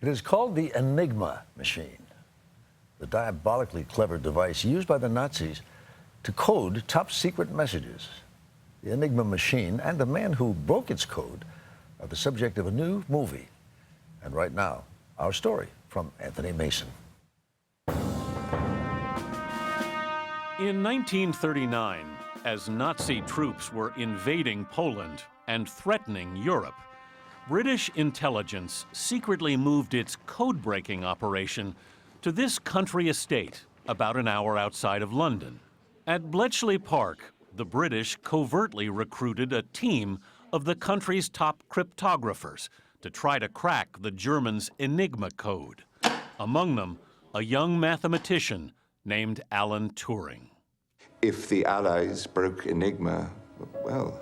It is called the Enigma machine, the diabolically clever device used by the Nazis to code top-secret messages. The Enigma machine and the man who broke its code are the subject of a new movie. And right now, our story from Anthony Mason. In 1939, as Nazi troops were invading Poland and threatening Europe, British intelligence secretly moved its code-breaking operation to this country estate about an hour outside of London. At Bletchley Park, the British covertly recruited a team of the country's top cryptographers to try to crack the Germans' enigma code. Among them, a young mathematician named Alan Turing. If the Allies broke enigma, well,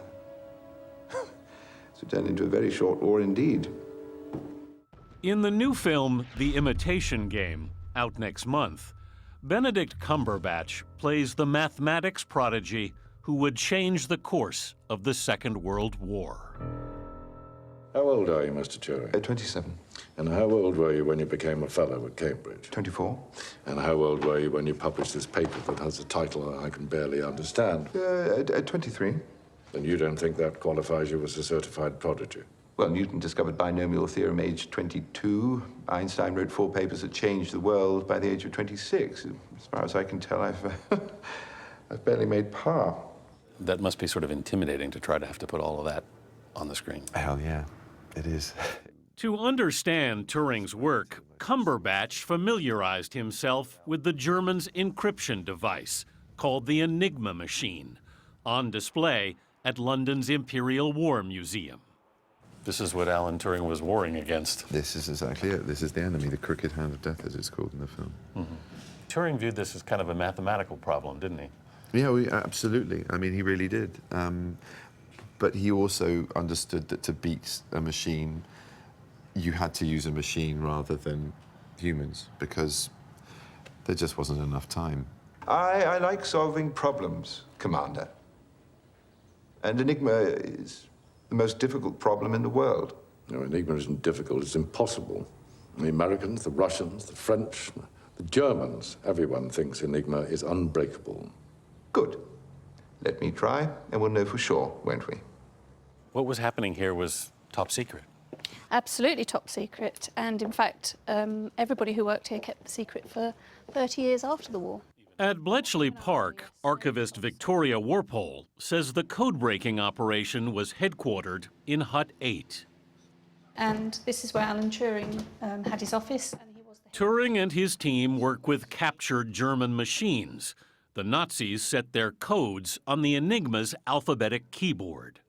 it would turn into a very short war indeed. In the new film, The Imitation Game, out next month, Benedict Cumberbatch plays the mathematics prodigy who would change the course of the Second World War. How old are you, Mr. Turing? 27. And how old were you when you became a fellow at Cambridge? 24. And how old were you when you published this paper that has a title I can barely understand? 23. Then you don't think that qualifies you as a certified prodigy? Well, Newton discovered binomial theorem aged 22. Einstein wrote 4 papers that changed the world by the age of 26. As far as I can tell, I've barely made par. That must be sort of intimidating to try to have to put all of that on the screen. Hell yeah, it is. To understand Turing's work, Cumberbatch familiarized himself with the Germans' encryption device, called the Enigma machine, on display at London's Imperial War Museum. This is what Alan Turing was warring against. This is exactly it. This is the enemy, the crooked hand of death, as it's called in the film. Mm-hmm. Turing viewed this as kind of a mathematical problem, didn't he? Yeah, absolutely. I mean, he really did. But he also understood that to beat a machine, you had to use a machine rather than humans, because there just wasn't enough time. I like solving problems, Commander. And Enigma is the most difficult problem in the world. No, enigma isn't difficult, it's impossible. The Americans, the Russians, the French, the Germans, everyone thinks enigma is unbreakable. Good. Let me try, and we'll know for sure, won't we? What was happening here was top secret. Absolutely top secret. And in fact, everybody who worked here kept the secret for 30 years after the war. At Bletchley Park, archivist Victoria Warpole says the code-breaking operation was headquartered in Hut 8. And this is where Alan Turing had his office. And he was the Turing and his team work with captured German machines. The Nazis set their codes on the Enigma's alphabetic keyboard.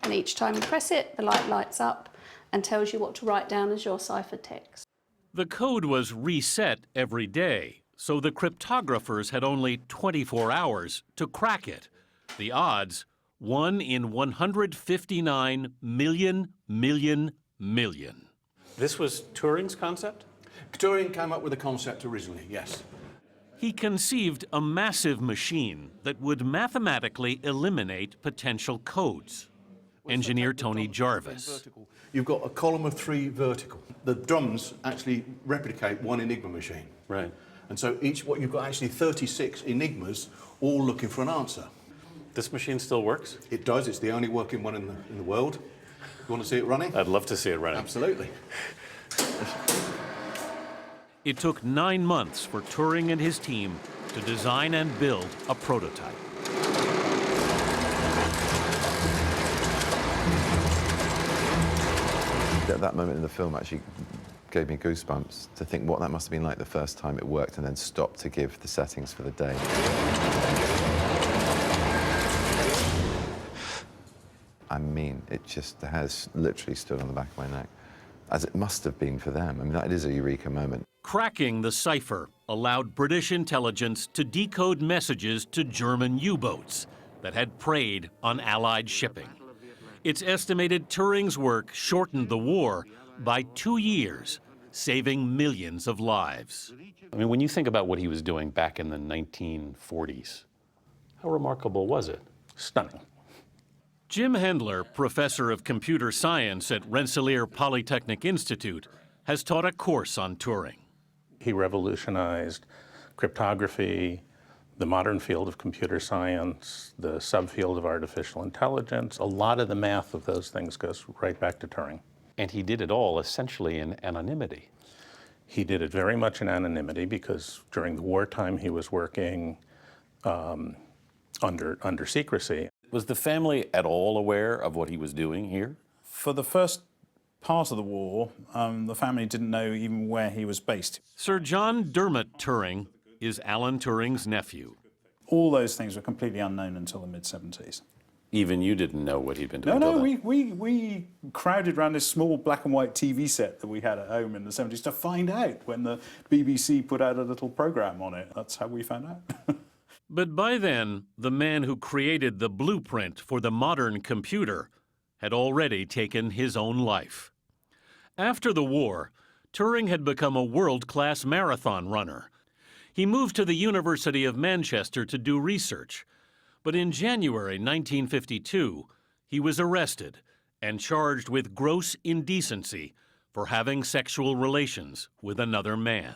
And each time you press it, the light lights up and tells you what to write down as your ciphered text. The code was reset every day, so the cryptographers had only 24 hours to crack it. The odds, 1 in 159 million. This was Turing's concept? Turing came up with the concept originally, yes. He conceived a massive machine that would mathematically eliminate potential codes. Engineer Tony Jarvis. You've got a column of 3 vertical. The drums actually replicate one Enigma machine. Right. And so what you've got actually 36 Enigmas all looking for an answer. This machine still works? It does. It's the only working one in the world. You want to see it running? I'd love to see it running. Absolutely. It took 9 months for Turing and his team to design and build a prototype. That moment in the film actually gave me goosebumps to think what that must have been like the first time it worked and then stopped to give the settings for the day. I mean, it just has literally stood on the back of my neck, as it must have been for them. I mean, that is a eureka moment. Cracking the cipher allowed British intelligence to decode messages to German U-boats that had preyed on Allied shipping. It's estimated Turing's work shortened the war by 2 years, saving millions of lives. I mean, when you think about what he was doing back in the 1940s, how remarkable was it? Stunning. Jim Hendler, professor of computer science at Rensselaer Polytechnic Institute, has taught a course on Turing. He revolutionized cryptography, the modern field of computer science, the subfield of artificial intelligence. A lot of the math of those things goes right back to Turing. And he did it all essentially in anonymity. He did it very much in anonymity because during the wartime he was working under secrecy. Was the family at all aware of what he was doing here? For the first part of the war, the family didn't know even where he was based. Sir John Dermot Turing is Alan Turing's nephew. All those things were completely unknown until the mid-70s. Even you didn't know what he'd been doing? No, we crowded around this small black and white TV set that we had at home in the 70s to find out when the BBC put out a little program on it. That's how we found out. But by then, the man who created the blueprint for the modern computer had already taken his own life. After the war, Turing had become a world-class marathon runner. He moved to the University of Manchester to do research. But in January 1952, he was arrested and charged with gross indecency for having sexual relations with another man.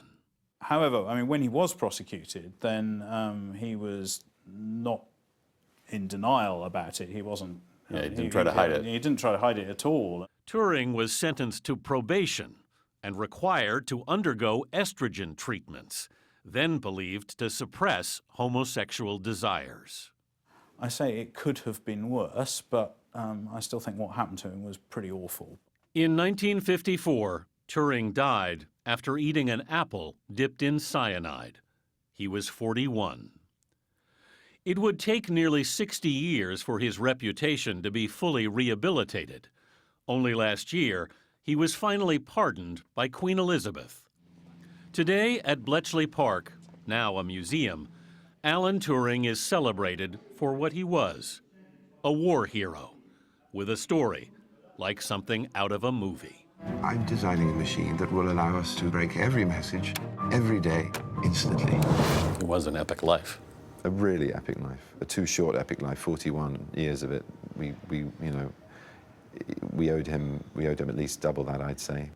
However, I mean, when he was prosecuted, then he was not in denial about it. He wasn't. He didn't try to hide it. He didn't try to hide it at all. Turing was sentenced to probation and required to undergo estrogen treatments, then believed to suppress homosexual desires. I say it could have been worse, but I still think what happened to him was pretty awful. In 1954, Turing died after eating an apple dipped in cyanide. He was 41. It would take nearly 60 years for his reputation to be fully rehabilitated. Only last year, he was finally pardoned by Queen Elizabeth. Today at Bletchley Park, now a museum, Alan Turing is celebrated for what he was, a war hero, with a story like something out of a movie. I'm designing a machine that will allow us to break every message, every day, instantly. It was an epic life. A really epic life, a too short epic life, 41 years of it. We owed him at least double that, I'd say.